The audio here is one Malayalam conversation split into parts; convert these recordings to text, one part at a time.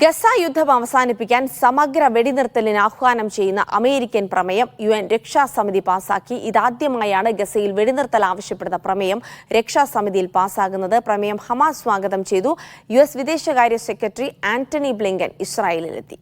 ഗസ യുദ്ധം അവസാനിപ്പിക്കാൻ സമഗ്ര വെടിനിർത്തലിന് ആഹ്വാനം ചെയ്യുന്ന അമേരിക്കൻ പ്രമേയം UN രക്ഷാസമിതി പാസാക്കി. ഇതാദ്യമായാണ് ഗസയിൽ വെടിനിർത്തൽ ആവശ്യപ്പെടുന്ന പ്രമേയം രക്ഷാസമിതിയിൽ പാസാകുന്നത്. പ്രമേയം ഹമാസ് സ്വാഗതം ചെയ്തു. US വിദേശകാര്യ സെക്രട്ടറി ആന്റണി ബ്ലിങ്കൻ ഇസ്രായേലിലെത്തി.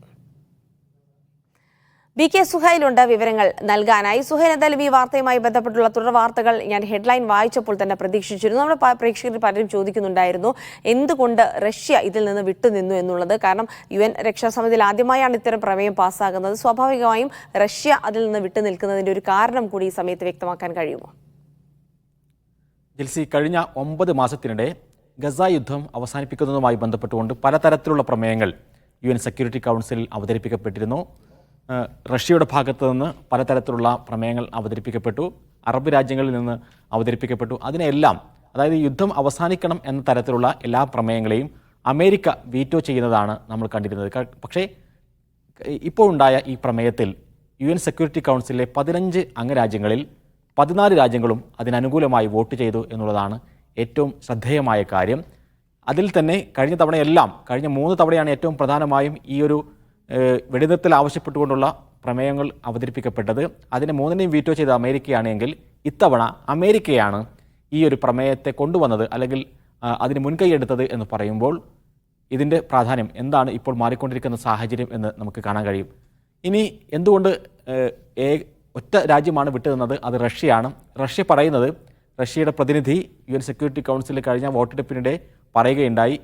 BK സുഹൈലുണ്ട് വിവരങ്ങൾ നൽകാനായി. സുഹൈൽ, എന്തായാലും ഈ വാർത്തയുമായി ബന്ധപ്പെട്ടുള്ള തുടർ വാർത്തകൾ ഞാൻ ഹെഡ്ലൈൻ വായിച്ചപ്പോൾ തന്നെ പ്രതീക്ഷിച്ചിരുന്നു. നമ്മുടെ പ്രേക്ഷകരിൽ പലരും ചോദിക്കുന്നുണ്ടായിരുന്നു എന്തുകൊണ്ട് റഷ്യ ഇതിൽ നിന്ന് വിട്ടുനിന്നു എന്നുള്ളത്. കാരണം UN രക്ഷാസമിതിയിൽ ആദ്യമായാണ് ഇത്തരം പ്രമേയം പാസ്സാകുന്നത്. സ്വാഭാവികമായും റഷ്യ അതിൽ നിന്ന് വിട്ടുനിൽക്കുന്നതിന്റെ ഒരു കാരണം കൂടി ഈ സമയത്ത് വ്യക്തമാക്കാൻ കഴിയുമോ? ജിൽസി, കഴിഞ്ഞ 9 മാസത്തിനിടെ ഗസ യുദ്ധം അവസാനിപ്പിക്കുന്നതുമായി ബന്ധപ്പെട്ടുകൊണ്ട് പലതരത്തിലുള്ള പ്രമേയങ്ങൾ UN സെക്യൂരിറ്റി കൗൺസിലിൽ അവതരിപ്പിക്കപ്പെട്ടിരുന്നു. റഷ്യയുടെ ഭാഗത്തു നിന്ന് പലതരത്തിലുള്ള പ്രമേയങ്ങൾ അവതരിപ്പിക്കപ്പെട്ടു, അറബ് രാജ്യങ്ങളിൽ നിന്ന് അവതരിപ്പിക്കപ്പെട്ടു. അതിനെല്ലാം, അതായത് യുദ്ധം അവസാനിക്കണം എന്ന തരത്തിലുള്ള എല്ലാ പ്രമേയങ്ങളെയും അമേരിക്ക വീറ്റോ ചെയ്യുന്നതാണ് നമ്മൾ കണ്ടിരുന്നത്. പക്ഷേ ഇപ്പോൾ ഉണ്ടായ ഈ പ്രമേയത്തിൽ UN സെക്യൂരിറ്റി കൗൺസിലിലെ 15 അംഗരാജ്യങ്ങളിൽ 14 രാജ്യങ്ങളും അതിനനുകൂലമായി വോട്ട് ചെയ്തു എന്നുള്ളതാണ് ഏറ്റവും ശ്രദ്ധേയമായ കാര്യം. അതിൽ തന്നെ കഴിഞ്ഞ 3 തവണയാണ് ഏറ്റവും പ്രധാനമായും ഈ ഒരു വെടിനിർത്തൽ ആവശ്യപ്പെട്ടുകൊണ്ടുള്ള പ്രമേയങ്ങൾ അവതരിപ്പിക്കപ്പെട്ടത്. അതിനെ 3നെയും വീറ്റോ ചെയ്ത അമേരിക്കയാണെങ്കിൽ ഇത്തവണ അമേരിക്കയാണ് ഈ ഒരു പ്രമേയത്തെ കൊണ്ടുവന്നത്, അല്ലെങ്കിൽ അതിന് മുൻകൈയെടുത്തത് എന്ന് പറയുമ്പോൾ ഇതിൻ്റെ പ്രാധാന്യം എന്താണ് ഇപ്പോൾ മാറിക്കൊണ്ടിരിക്കുന്ന സാഹചര്യം എന്ന് നമുക്ക് കാണാൻ കഴിയും. ഇനി എന്തുകൊണ്ട് ഒറ്റ രാജ്യമാണ് വിട്ടുനിന്നത്? അത് റഷ്യയാണ്. റഷ്യ പറയുന്നത്, റഷ്യയുടെ പ്രതിനിധി UN സെക്യൂരിറ്റി കൗൺസിലിൽ കഴിഞ്ഞ വോട്ടെടുപ്പിനിടെ പറയുകയുണ്ടായി,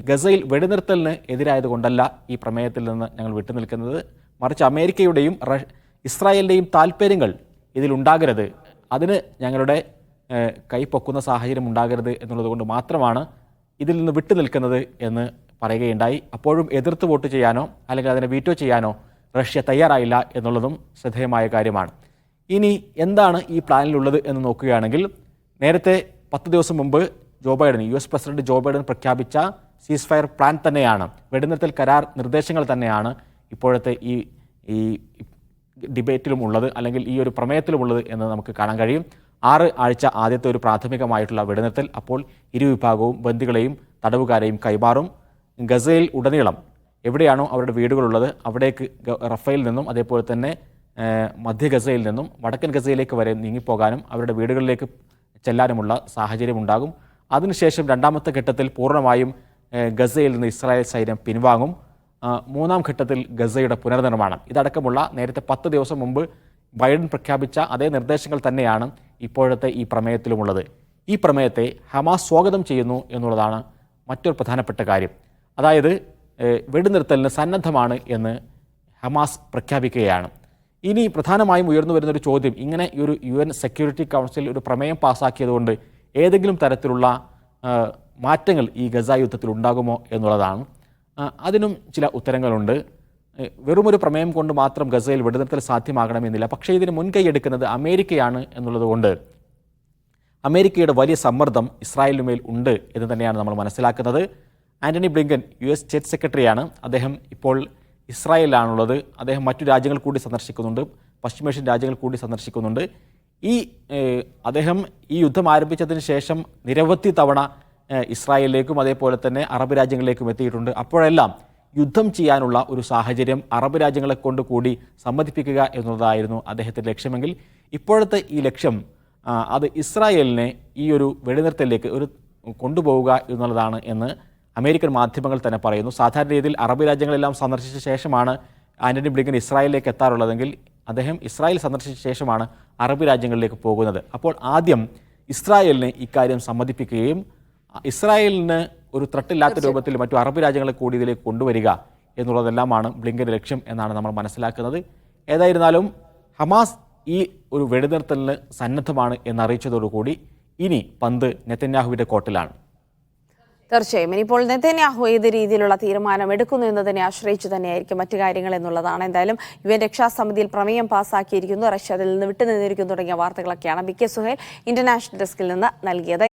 ഗസയിൽ വെടിനിർത്തലിന് എതിരായതുകൊണ്ടല്ല ഈ പ്രമേയത്തിൽ നിന്ന് ഞങ്ങൾ വിട്ടുനിൽക്കുന്നത്, മറിച്ച് അമേരിക്കയുടെയും ഇസ്രായേലിൻ്റെയും താല്പര്യങ്ങൾ ഇതിലുണ്ടാകരുത്, അതിന് ഞങ്ങളുടെ കൈപ്പൊക്കുന്ന സാഹചര്യം ഉണ്ടാകരുത് എന്നുള്ളതുകൊണ്ട് മാത്രമാണ് ഇതിൽ നിന്ന് വിട്ടുനിൽക്കുന്നത് എന്ന് പറയുകയുണ്ടായി. അപ്പോഴും എതിർത്ത് വോട്ട് ചെയ്യാനോ അല്ലെങ്കിൽ അതിനെ വീറ്റോ ചെയ്യാനോ റഷ്യ തയ്യാറായില്ല എന്നുള്ളതും ശ്രദ്ധേയമായ കാര്യമാണ്. ഇനി എന്താണ് ഈ പ്ലാനിലുള്ളത് എന്ന് നോക്കുകയാണെങ്കിൽ, നേരത്തെ 10 ദിവസം മുമ്പ് US പ്രസിഡന്റ് ജോ ബൈഡൻ പ്രഖ്യാപിച്ച സീസ് ഫയർ പ്ലാൻ തന്നെയാണ്, വെടിനിർത്തൽ കരാർ നിർദ്ദേശങ്ങൾ തന്നെയാണ് ഇപ്പോഴത്തെ ഈ ഡിബേറ്റിലും ഉള്ളത്, അല്ലെങ്കിൽ ഈ ഒരു പ്രമേയത്തിലുമുള്ളത് എന്ന് നമുക്ക് കാണാൻ കഴിയും. 6 ആഴ്ച ആദ്യത്തെ ഒരു പ്രാഥമികമായിട്ടുള്ള വെടിനിർത്തൽ. അപ്പോൾ ഇരുവിഭാഗവും ബന്ദികളെയും തടവുകാരെയും കൈമാറും. ഗസയിൽ ഉടനീളം എവിടെയാണോ അവരുടെ വീടുകളുള്ളത് അവിടേക്ക് റഫേൽ നിന്നും അതേപോലെ തന്നെ മധ്യ ഗസയിൽ നിന്നും വടക്കൻ ഗസയിലേക്ക് വരെ നീങ്ങിപ്പോകാനും അവരുടെ വീടുകളിലേക്ക് ചെല്ലാനുമുള്ള സാഹചര്യം ഉണ്ടാകും. അതിനുശേഷം 2ാമത്തെ ഘട്ടത്തിൽ പൂർണ്ണമായും ഗസയിൽ നിന്ന് ഇസ്രായേൽ സൈന്യം പിൻവാങ്ങും. 3ാം ഘട്ടത്തിൽ ഗസയുടെ പുനർനിർമ്മാണം. ഇതടക്കമുള്ള നേരത്തെ 10 ദിവസം മുമ്പ് ബൈഡൻ പ്രഖ്യാപിച്ച അതേ നിർദ്ദേശങ്ങൾ തന്നെയാണ് ഇപ്പോഴത്തെ ഈ പ്രമേയത്തിലുമുള്ളത്. ഈ പ്രമേയത്തെ ഹമാസ് സ്വാഗതം ചെയ്യുന്നു എന്നുള്ളതാണ് മറ്റൊരു പ്രധാനപ്പെട്ട കാര്യം. അതായത് വെടിനിർത്തലിന് സന്നദ്ധമാണ് എന്ന് ഹമാസ് പ്രഖ്യാപിക്കുകയാണ്. ഇനി പ്രധാനമായും ഉയർന്നു വരുന്നൊരു ചോദ്യം, ഇങ്ങനെ ഒരു UN സെക്യൂരിറ്റി കൗൺസിൽ ഒരു പ്രമേയം പാസ്സാക്കിയതുകൊണ്ട് ഏതെങ്കിലും തരത്തിലുള്ള മാറ്റങ്ങൾ ഈ ഗസ യുദ്ധത്തിൽ ഉണ്ടാകുമോ എന്നുള്ളതാണ്. അതിനും ചില ഉത്തരങ്ങളുണ്ട്. വെറുമൊരു പ്രമേയം കൊണ്ട് മാത്രം ഗസയിൽ വെടിനിർത്തൽ സാധ്യമാകണമെന്നില്ല. പക്ഷേ ഇതിന് മുൻകൈ എടുക്കുന്നത് അമേരിക്കയാണ് എന്നുള്ളതുകൊണ്ട് അമേരിക്കയുടെ വലിയ സമ്മർദ്ദം ഇസ്രായേലിനുമേൽ ഉണ്ട് എന്ന് തന്നെയാണ് നമ്മൾ മനസ്സിലാക്കുന്നത്. ആന്റണി ബ്ലിങ്കൻ US സ്റ്റേറ്റ് സെക്രട്ടറിയാണ്. അദ്ദേഹം ഇപ്പോൾ ഇസ്രായേലിലാണുള്ളത്. അദ്ദേഹം മറ്റു രാജ്യങ്ങൾ കൂടി സന്ദർശിക്കുന്നുണ്ട്, പശ്ചിമേഷ്യൻ രാജ്യങ്ങൾ കൂടി സന്ദർശിക്കുന്നുണ്ട്. അദ്ദേഹം ഈ യുദ്ധം ആരംഭിച്ചതിന് ശേഷം നിരവധി തവണ ഇസ്രായേലിലേക്കും അതേപോലെ തന്നെ അറബ് രാജ്യങ്ങളിലേക്കും എത്തിയിട്ടുണ്ട്. അപ്പോഴെല്ലാം യുദ്ധം ചെയ്യാനുള്ള ഒരു സാഹചര്യം അറബ് രാജ്യങ്ങളെ കൊണ്ട് കൂടി സമ്മതിപ്പിക്കുക എന്നതായിരുന്നു അദ്ദേഹത്തിൻ്റെ ലക്ഷ്യമെങ്കിൽ, ഇപ്പോഴത്തെ ഈ ലക്ഷ്യം അത് ഇസ്രായേലിനെ ഈ ഒരു വെടിനിർത്തലിലേക്ക് കൊണ്ടുപോവുക എന്നുള്ളതാണ് എന്ന് അമേരിക്കൻ മാധ്യമങ്ങൾ തന്നെ പറയുന്നു. സാധാരണ രീതിയിൽ അറബ് രാജ്യങ്ങളെല്ലാം സന്ദർശിച്ച ശേഷമാണ് ആന്റണി ബ്ലിങ്കൻ ഇസ്രായേലിലേക്ക് എത്താറുള്ളതെങ്കിൽ അദ്ദേഹം ഇസ്രായേൽ സന്ദർശിച്ച ശേഷമാണ് അറബ് രാജ്യങ്ങളിലേക്ക് പോകുന്നത്. അപ്പോൾ ആദ്യം ഇസ്രായേലിനെ ഇക്കാര്യം സമ്മതിപ്പിക്കുകയും ഇസ്രായേലിന് ഒരു ത്രട്ടില്ലാത്ത രൂപത്തിൽ മറ്റു അറബ് രാജ്യങ്ങളെ കൂടി ഇതിലേക്ക് കൊണ്ടുവരിക എന്നുള്ളതെല്ലാമാണ് ബ്ലിങ്കൻ്റെ ലക്ഷ്യം എന്നാണ് നമ്മൾ മനസ്സിലാക്കുന്നത്. ഏതായിരുന്നാലും ഹമാസ് ഈ ഒരു വെടിനിർത്തലിന് സന്നദ്ധമാണ് എന്നറിയിച്ചതോടുകൂടി ഇനി പന്ത് നെതന്യാഹുവിൻ്റെ കോർട്ടിലാണ്. തീർച്ചയായും ഇനിയിപ്പോൾ നെതന്യാഹു ഏത് രീതിയിലുള്ള തീരുമാനം എടുക്കുന്നു എന്നതിനെ ആശ്രയിച്ചു തന്നെയായിരിക്കും മറ്റു കാര്യങ്ങൾ എന്നുള്ളതാണ്. എന്തായാലും UN രക്ഷാസമിതിയിൽ പ്രമേയം പാസ്സാക്കിയിരിക്കുന്നു, റഷ്യ അതിൽ നിന്ന് വിട്ടുനിന്നിരിക്കുന്നു തുടങ്ങിയ വാർത്തകളൊക്കെയാണ് BK സുഹൈൽ ഇന്റർനാഷണൽ ഡെസ്കിൽ നിന്ന് നൽകിയത്.